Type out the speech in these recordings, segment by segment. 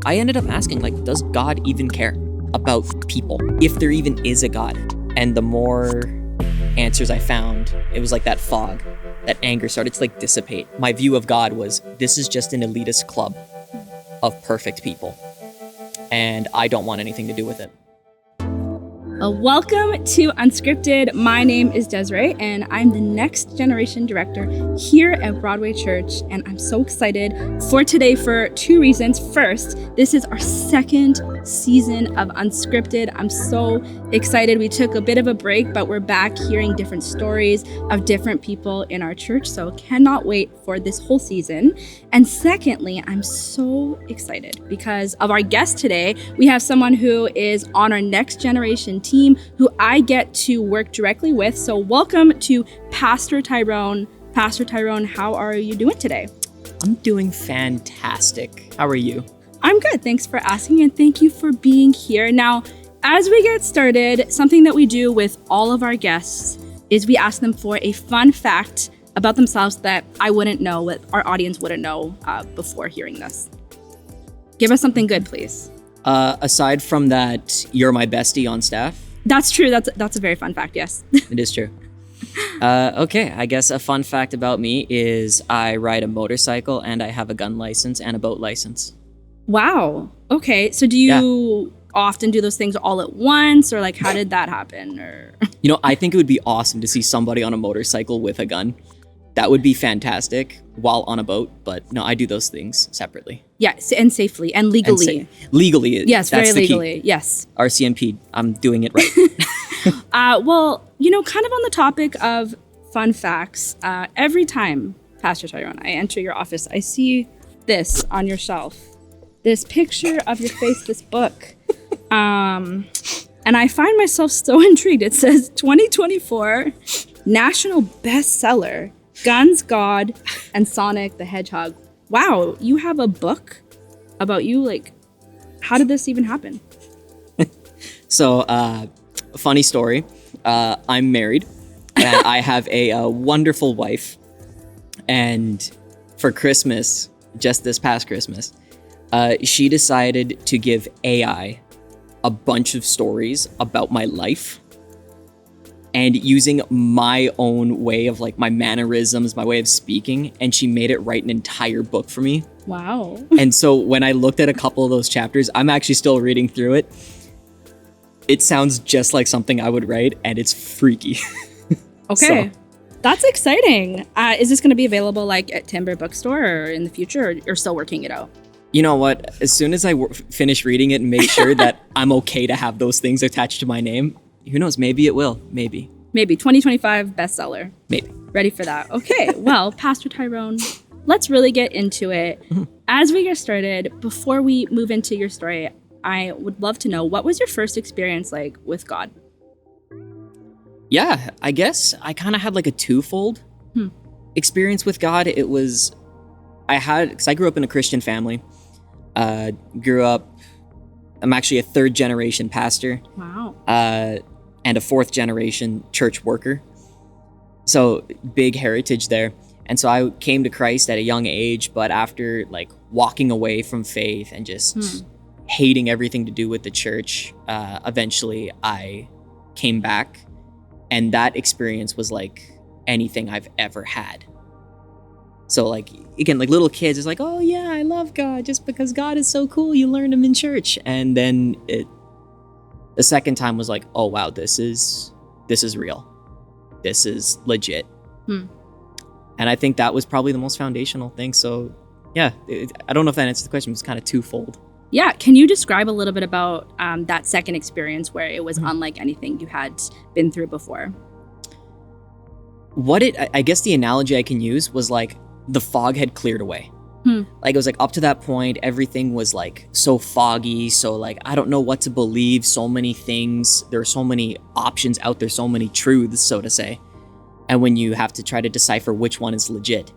I ended up asking, like, does God even care about people? If there even is a God? And the more answers I found, it was like that fog, that anger started to like dissipate. My view of God was, this is just an elitist club of perfect people, and I don't want anything to do with it. Welcome to Unscripted. My name is Desiree, and I'm the Next Generation Director here at Broadway Church, and I'm so excited for today for two reasons. First, this is our second season of Unscripted. I'm so excited. We took a bit of a break, but we're back hearing different stories of different people in our church, so cannot wait for this whole season. And secondly, I'm so excited because of our guest today. We have someone who is on our Next Generation team who I get to work directly with. So welcome to Pastor Tyrone. Pastor Tyrone, how are you doing today? I'm doing fantastic. How are you? I'm good. Thanks for asking, and thank you for being here. Now, as we get started, something that we do with all of our guests is we ask them for a fun fact about themselves that I wouldn't know, what our audience wouldn't know before hearing this. Give us something good, please. Aside from that, you're my bestie on staff. That's true. That's a very fun fact, yes. It is true. Okay, I guess a fun fact about me is I ride a motorcycle and I have a gun license and a boat license. Wow. Okay. So do you often do those things all at once, or like how did that happen? Or I think it would be awesome to see somebody on a motorcycle with a gun. That would be fantastic while on a boat, but no, I do those things separately. Yes, and safely and legally. Legally. Yes, that's very the legally. Key. Yes. RCMP, I'm doing it right. Well, kind of on the topic of fun facts, every time, Pastor Tyrone, I enter your office, I see this on your shelf, this picture of your face, this book. And I find myself so intrigued. It says 2024 national bestseller, Guns, God, and Sonic the Hedgehog. Wow, you have a book about you? Like, how did this even happen? So, funny story. I'm married, and I have a wonderful wife. And for Christmas, just this past Christmas, she decided to give AI a bunch of stories about my life. And using my own way of like my mannerisms, my way of speaking, and she made it write an entire book for me. Wow. And so when I looked at a couple of those chapters, I'm actually still reading through it. It sounds just like something I would write, and it's freaky. Okay. So. That's exciting. Is this going to be available like at Timber Bookstore or in the future, or you're still working it out? You know what? As soon as I finish reading it and make sure that I'm okay to have those things attached to my name, who knows? Maybe it will. Maybe 2025 bestseller. Maybe. Ready for that. Okay. Well, Pastor Tyrone, let's really get into it. Mm-hmm. As we get started, before we move into your story, I would love to know, what was your first experience like with God? Yeah, I guess I kind of had like a twofold experience with God. Because I grew up in a Christian family. I'm actually a third generation pastor. Wow. And a fourth generation church worker. So big heritage there. And so I came to Christ at a young age, but after like walking away from faith and just hating everything to do with the church, eventually I came back. And that experience was like anything I've ever had. So like, again, like little kids, it's like, oh yeah, I love God just because God is so cool. You learned him in church. And then the second time was like, oh wow, this is real. This is legit. And I think that was probably the most foundational thing. So yeah, I don't know if that answers the question. It was kind of twofold. Yeah. Can you describe a little bit about that second experience where it was unlike anything you had been through before? I guess the analogy I can use was like the fog had cleared away. Like it was like up to that point, everything was like so foggy. So like, I don't know what to believe. So many things. There are so many options out there, so many truths, so to say. And when you have to try to decipher which one is legit.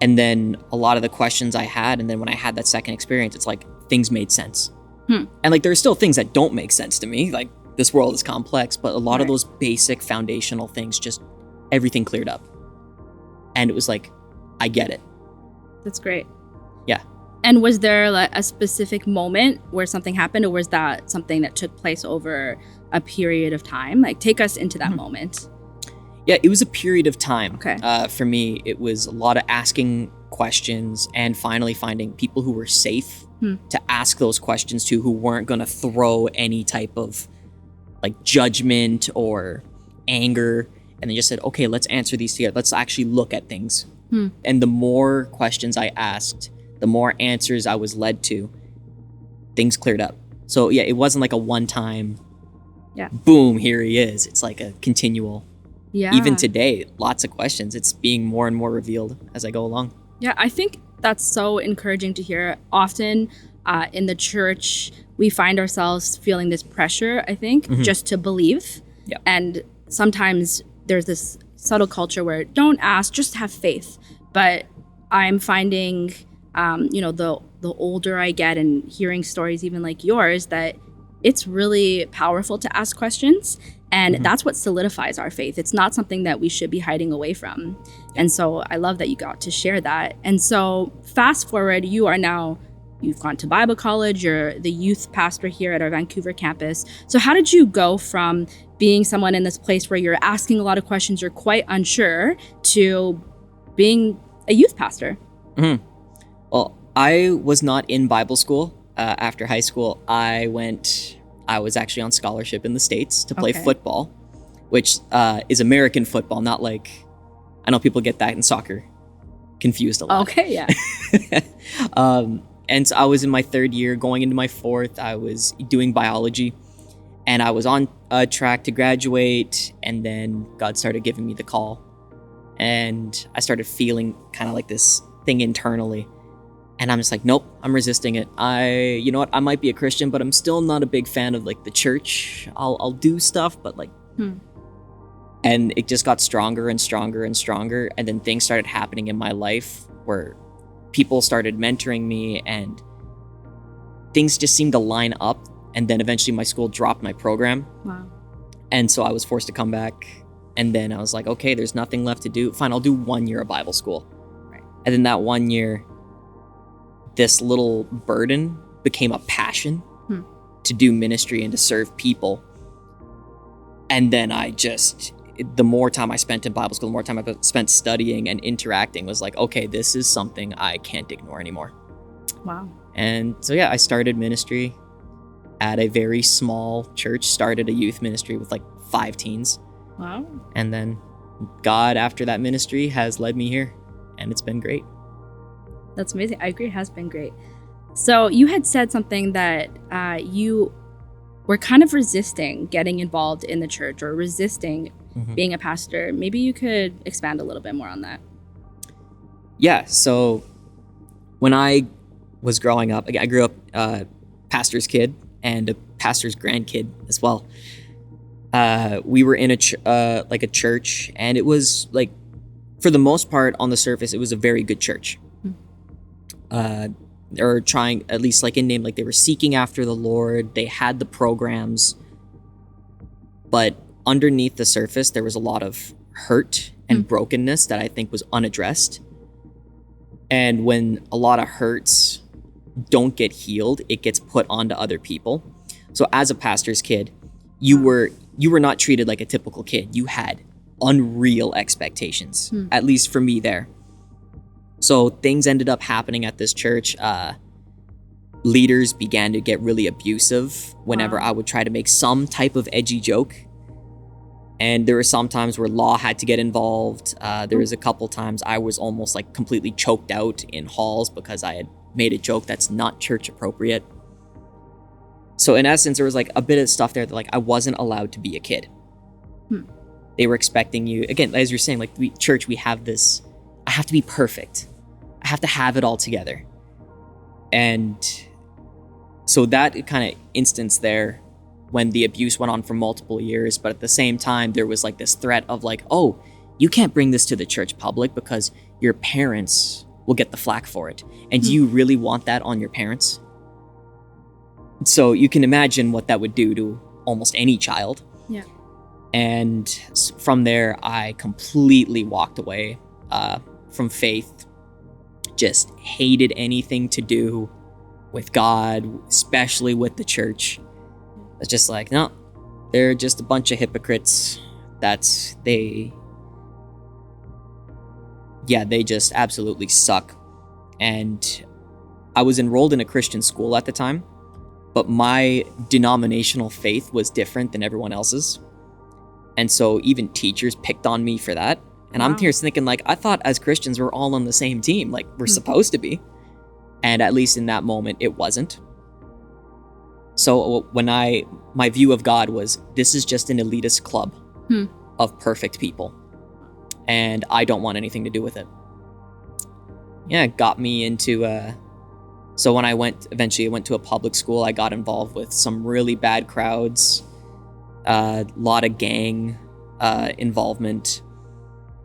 And then a lot of the questions I had, and then when I had that second experience, it's like things made sense. And like, there are still things that don't make sense to me. Like this world is complex, but a lot of those basic foundational things, just everything cleared up. And it was like, I get it. That's great. Yeah. And was there like a specific moment where something happened, or was that something that took place over a period of time? Like, take us into that moment. Yeah, it was a period of time. Okay. For me, it was a lot of asking questions and finally finding people who were safe to ask those questions to, who weren't going to throw any type of like judgment or anger, and they just said, okay, let's answer these together. Let's actually look at things. And the more questions I asked, the more answers I was led to, things cleared up. So yeah, it wasn't like a one-time, boom, here he is. It's like a continual. Yeah. Even today, lots of questions. It's being more and more revealed as I go along. Yeah, I think that's so encouraging to hear. Often in the church, we find ourselves feeling this pressure, I think, just to believe. Yeah. And sometimes there's this subtle culture where don't ask, just have faith. But I'm finding, the older I get and hearing stories even like yours, that it's really powerful to ask questions. And that's what solidifies our faith. It's not something that we should be hiding away from. And so I love that you got to share that. And so fast forward, you've gone to Bible college, you're the youth pastor here at our Vancouver campus. So how did you go from being someone in this place where you're asking a lot of questions, you're quite unsure, to being a youth pastor? Well, I was not in Bible school. After high school, I was actually on scholarship in the States to play football, which is American football, not like, I know people get that in soccer confused a lot. Okay, yeah. And so I was in my third year, going into my fourth. I was doing biology, and I was on track to graduate, and then God started giving me the call, and I started feeling kind of like this thing internally. And I'm just like, nope, I'm resisting it. You know what? I might be a Christian, but I'm still not a big fan of like the church. I'll do stuff, but like, and it just got stronger and stronger and stronger. And then things started happening in my life where people started mentoring me and things just seemed to line up. And then eventually my school dropped my program. Wow. And so I was forced to come back. And then I was like, okay, there's nothing left to do. Fine, I'll do 1 year of Bible school. Right. And then that 1 year, this little burden became a passion to do ministry and to serve people. And then the more time I spent in Bible school, the more time I spent studying and interacting, was like, okay, this is something I can't ignore anymore. Wow. And so, yeah, I started ministry at a very small church, started a youth ministry with like 5 teens. Wow. And then God, after that ministry, has led me here, and it's been great. That's amazing. I agree. It has been great. So you had said something that you were kind of resisting getting involved in the church, or resisting being a pastor. Maybe you could expand a little bit more on that. Yeah. So when I was growing up, I grew up a pastor's kid and a pastor's grandkid as well. We were in a church, and it was like, for the most part, on the surface, it was a very good church. They were trying, at least like in name, like they were seeking after the Lord. They had the programs, but underneath the surface, there was a lot of hurt and brokenness that I think was unaddressed. And when a lot of hurts don't get healed, it gets put onto other people. So as a pastor's kid, you were not treated like a typical kid. You had unreal expectations, at least for me there. So things ended up happening at this church. Leaders began to get really abusive whenever I would try to make some type of edgy joke. And there were some times where law had to get involved. There was a couple times I was almost like completely choked out in halls because I had made a joke that's not church appropriate. So in essence, there was like a bit of stuff there that like I wasn't allowed to be a kid. They were expecting you, again, as you're saying, like church, we have this, I have to be perfect. I have to have it all together. And so that kind of instance there, when the abuse went on for multiple years, but at the same time, there was like this threat of like, oh, you can't bring this to the church public because your parents will get the flack for it. And do you really want that on your parents? So you can imagine what that would do to almost any child. Yeah. And from there, I completely walked away from faith. just hated anything to do with God, especially with the church. It's just like, no, they're just a bunch of hypocrites. They just absolutely suck. And I was enrolled in a Christian school at the time, but my denominational faith was different than everyone else's. And so even teachers picked on me for that. And I'm here thinking, like, I thought as Christians we're all on the same team, like we're supposed to be. And at least in that moment, it wasn't. So when my view of God was, this is just an elitist club of perfect people. And I don't want anything to do with it. Yeah, it got me into, so when I eventually went to a public school, I got involved with some really bad crowds, a lot of gang involvement.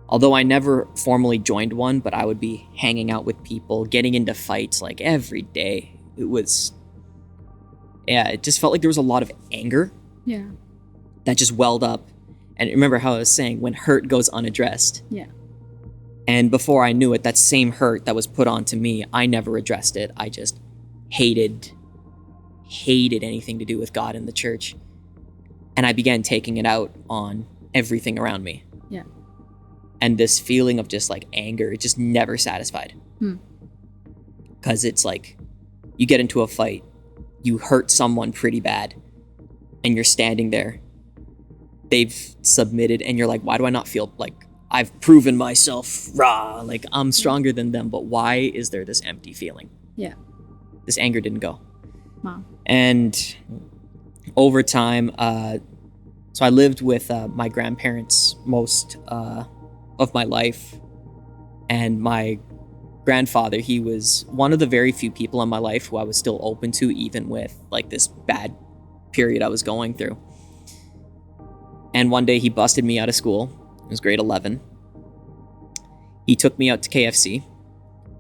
Although I never formally joined one, but I would be hanging out with people, getting into fights like every day. It just felt like there was a lot of anger that just welled up. And remember how I was saying, when hurt goes unaddressed. Yeah. And before I knew it, that same hurt that was put onto me, I never addressed it. I just hated anything to do with God and the church. And I began taking it out on everything around me. Yeah. And this feeling of just like anger, it just never satisfied. Because it's like, you get into a fight, you hurt someone pretty bad, and you're standing there. They've submitted, and you're like, why do I not feel like I've proven myself, like I'm stronger than them, but why is there this empty feeling? Yeah. This anger didn't go. Wow. And over time, so I lived with my grandparents most of my life, and my grandfather, he was one of the very few people in my life who I was still open to, even with like this bad period I was going through. And one day he busted me out of school. It was grade 11. He took me out to KFC,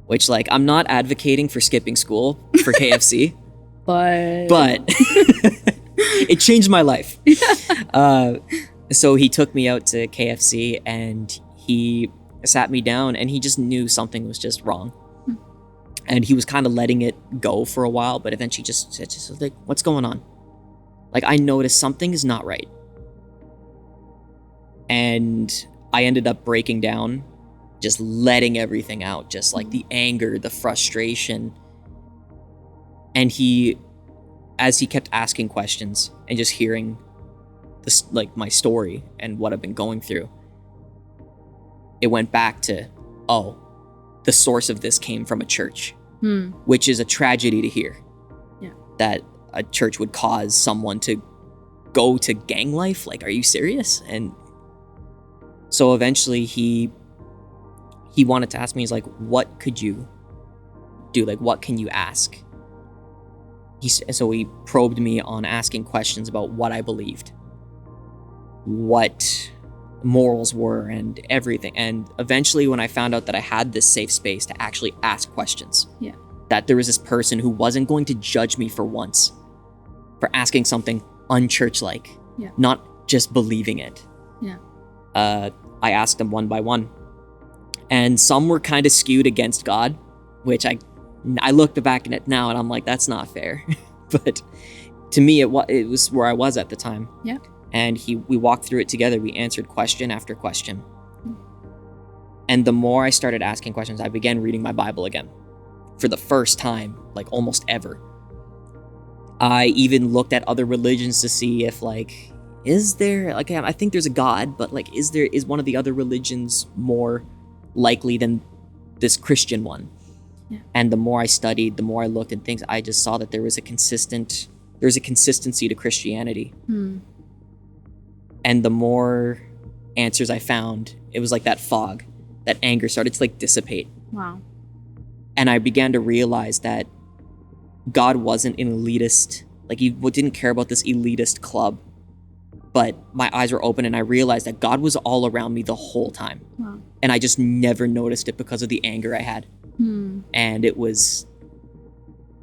which, like, I'm not advocating for skipping school for KFC, but it changed my life. So he took me out to KFC and he sat me down and he just knew something was just wrong. And he was kind of letting it go for a while, but eventually just like, what's going on? Like, I noticed something is not right. And I ended up breaking down, just letting everything out, just like the anger, the frustration. And as he kept asking questions and just hearing this, like my story and what I've been going through, it went back to, the source of this came from a church, which is a tragedy to hear. Yeah. That a church would cause someone to go to gang life. Like, are you serious? And so eventually he wanted to ask me, he's like, what could you do? Like, what can you ask? So he probed me on asking questions about what I believed, what morals were, and everything. And eventually when I found out that I had this safe space to actually ask questions, that there was this person who wasn't going to judge me for once for asking something unchurch-like, not just believing it. I asked them one by one, and some were kind of skewed against God, which I looked back at it now and I'm like, that's not fair. But to me, it was where I was at the time. Yeah. And we walked through it together. We answered question after question. And the more I started asking questions, I began reading my Bible again for the first time, like almost ever. I even looked at other religions to see if, like, is there, like, I think there's a God, but like, is one of the other religions more likely than this Christian one? Yeah. And the more I studied, the more I looked at things, I just saw that there was a consistency to Christianity. And the more answers I found, it was like that fog, that anger started to like dissipate. Wow. And I began to realize that God wasn't an elitist, like he didn't care about this elitist club. But my eyes were open and I realized that God was all around me the whole time. Wow. And I just never noticed it because of the anger I had. And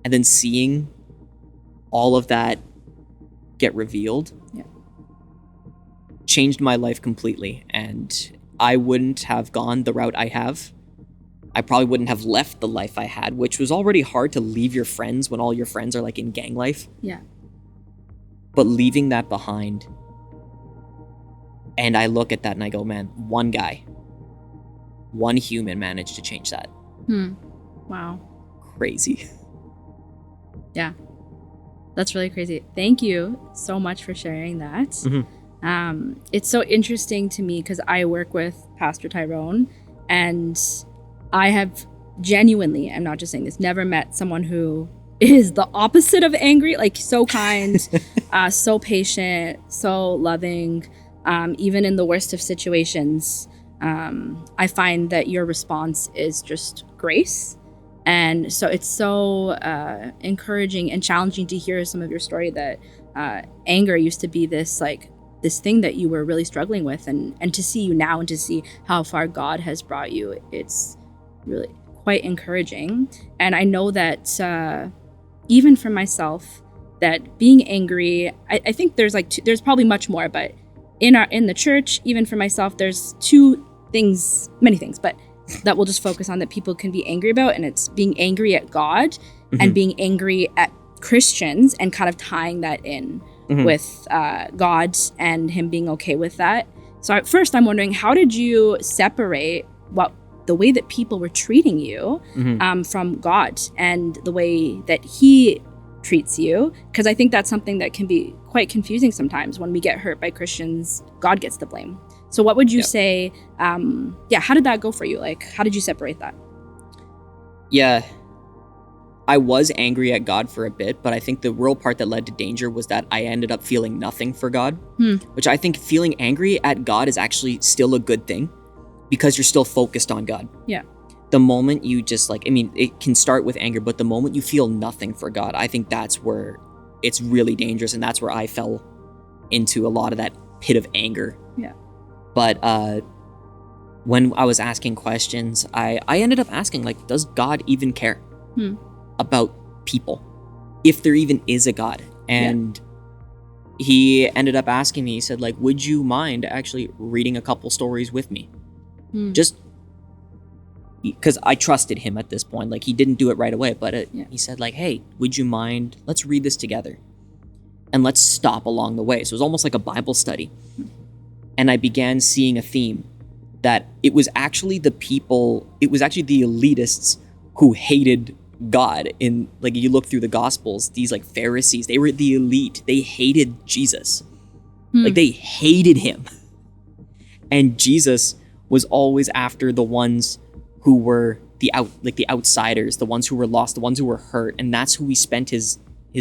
then seeing all of that get revealed changed my life completely. And I wouldn't have gone the route I have I probably wouldn't have left the life I had, which was already hard to leave your friends when all your friends are like in gang life. Yeah. But leaving that behind, and I look at that and I go, man, one guy, one human managed to change that. Wow. Crazy. Yeah. That's really crazy. Thank you so much for sharing that. It's so interesting to me because I work with Pastor Tyrone, and I have genuinely, I'm not just saying this, never met someone who is the opposite of angry, like so kind, so patient, so loving, even in the worst of situations. I find that your response is just grace. And so it's so encouraging and challenging to hear some of your story that anger used to be this thing that you were really struggling with, and to see you now and to see how far God has brought you, it's really quite encouraging. And I know that even for myself, that being angry, I think there's there's probably much more, but in the church, even for myself, there's many things, but that we'll just focus on that people can be angry about, and it's being angry at God and being angry at Christians, and kind of tying that in with God and him being okay with that. So at first I'm wondering, how did you separate the way that people were treating you from God and the way that he treats you? Because I think that's something that can be quite confusing sometimes. When we get hurt by Christians, God gets the blame. So what would you say, how did that go for you? Like, how did you separate that? Yeah, I was angry at God for a bit, but I think the real part that led to danger was that I ended up feeling nothing for God, which I think feeling angry at God is actually still a good thing because you're still focused on God. Yeah. The moment you just it can start with anger, but the moment you feel nothing for God, I think that's where it's really dangerous. And that's where I fell into a lot of that pit of anger. Yeah. But when I was asking questions, I ended up asking, does God even care about people? If there even is a God? And he ended up asking me, he said, would you mind actually reading a couple stories with me? Just because I trusted him at this point. He didn't do it right away, but he said, hey, would you mind? Let's read this together. And let's stop along the way. So it was almost like a Bible study. And I began seeing a theme that it was actually the elitists who hated God. In you look through the Gospels, these Pharisees, they were the elite. They hated Jesus. They hated him. And Jesus was always after the ones who were the outsiders, the ones who were lost, the ones who were hurt. And that's who he spent his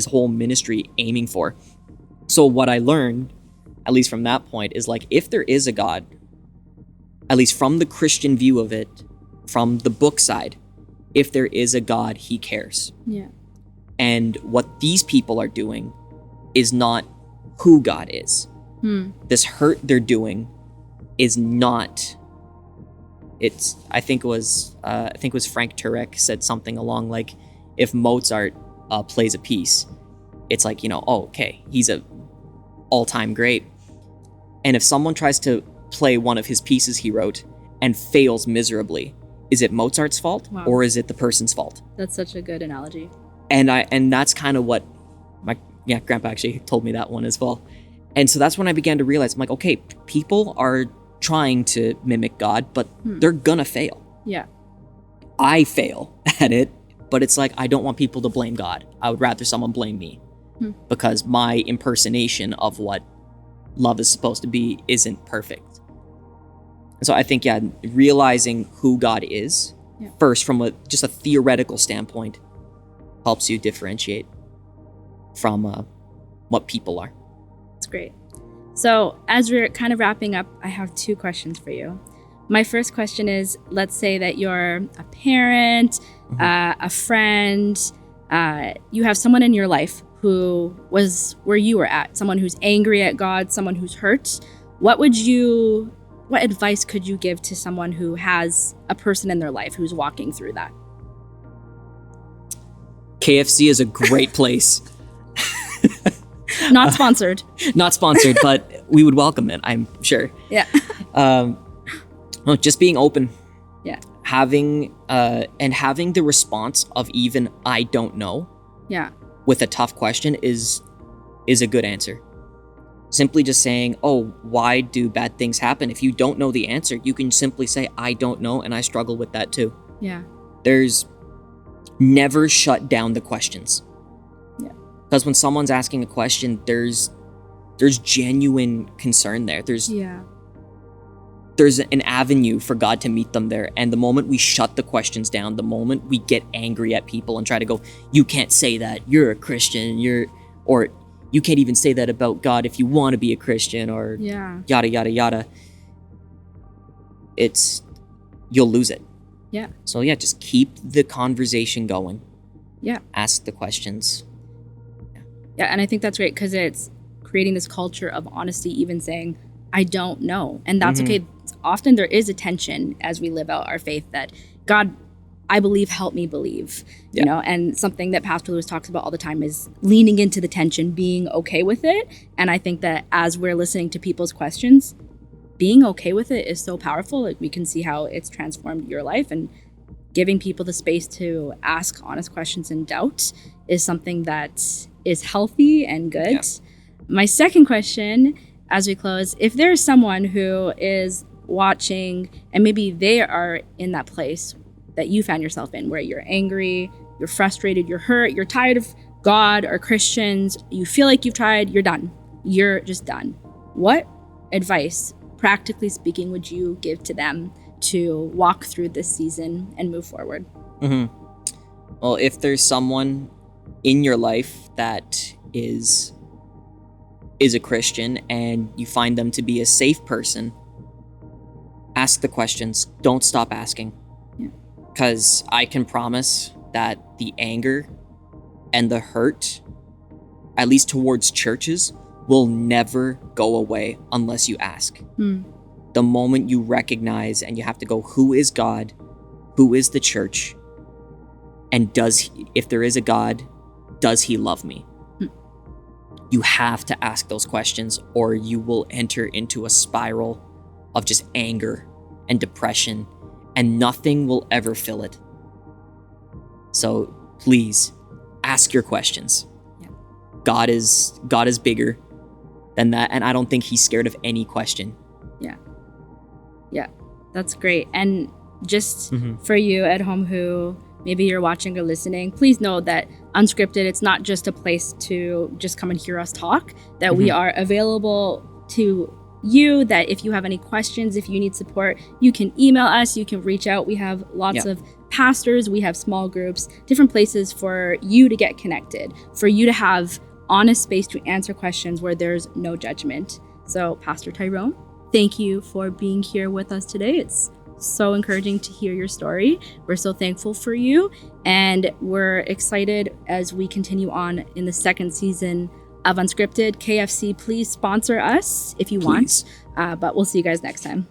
whole ministry aiming for. So what I learned, at least from that point, is if there is a God, at least from the Christian view of it, from the book side, if there is a God, he cares. Yeah. And what these people are doing is not who God is. This hurt they're doing is not. I think it was Frank Turek said something along if Mozart plays a piece, it's okay, he's a all-time great. And if someone tries to play one of his pieces he wrote and fails miserably, is it Mozart's fault or is it the person's fault? That's such a good analogy. And that's kind of what my grandpa actually told me that one as well. And so that's when I began to realize, I'm okay, people are trying to mimic God, but they're gonna fail. Yeah. I fail at it, but it's I don't want people to blame God. I would rather someone blame me because my impersonation of what love is supposed to be isn't perfect. And so I think, realizing who God is first from just a theoretical standpoint helps you differentiate from what people are. That's great. So as we're kind of wrapping up, I have two questions for you. My first question is, let's say that you're a parent, a friend, you have someone in your life who was where you were at, someone who's angry at God, someone who's hurt. What advice could you give to someone who has a person in their life who's walking through that? KFC is a great place. Not sponsored. Not sponsored, but we would welcome it, I'm sure. Yeah. Just being open. Yeah. having the response of even I don't know Yeah. with a tough question is a good answer. Simply just saying, oh, why do bad things happen? If you don't know the answer, you can simply say, I don't know, and I struggle with that too. Yeah. There's never shut down the questions. Yeah. Because when someone's asking a question, there's genuine concern there. There's an avenue for God to meet them there. And the moment we shut the questions down, the moment we get angry at people and try to go, you can't say that, you're a Christian, or you can't even say that about God if you want to be a Christian, or yada, yada, yada. You'll lose it. Yeah. So yeah, just keep the conversation going. Yeah. Ask the questions. Yeah, and I think that's great because it's creating this culture of honesty, even saying, I don't know. And that's okay. Often there is a tension as we live out our faith that God, I believe, help me believe, you know, and something that Pastor Lewis talks about all the time is leaning into the tension, being okay with it. And I think that as we're listening to people's questions, being okay with it is so powerful. Like we can see how it's transformed your life, and giving people the space to ask honest questions and doubt is something that is healthy and good. Yeah. My second question as we close, if there's someone who is watching and maybe they are in that place that you found yourself in, where you're angry, you're frustrated, you're hurt, you're tired of God or Christians, you feel like you've tried, you're done. You're just done. What advice, practically speaking, would you give to them to walk through this season and move forward? Well, if there's someone in your life that is a Christian and you find them to be a safe person, ask the questions. Don't stop asking. Because I can promise that the anger and the hurt, at least towards churches, will never go away unless you ask. The moment you recognize and you have to go, who is God? Who is the church? And if there is a God, does he love me? You have to ask those questions, or you will enter into a spiral of just anger and depression, and nothing will ever fill it. So please ask your questions. God is bigger than that, and I don't think he's scared of any question. Yeah, that's great. And just for you at home who maybe you're watching or listening, please know that Unscripted, it's not just a place to just come and hear us talk, that we are available to you, that if you have any questions, if you need support, you can email us, you can reach out. We have lots of pastors, we have small groups, different places for you to get connected, for you to have honest space to answer questions where there's no judgment. So Pastor Tyrone, thank you for being here with us today. It's so encouraging to hear your story. We're so thankful for you, and we're excited as we continue on in the second season of Unscripted. KFC, please sponsor us if you want, but we'll see you guys next time.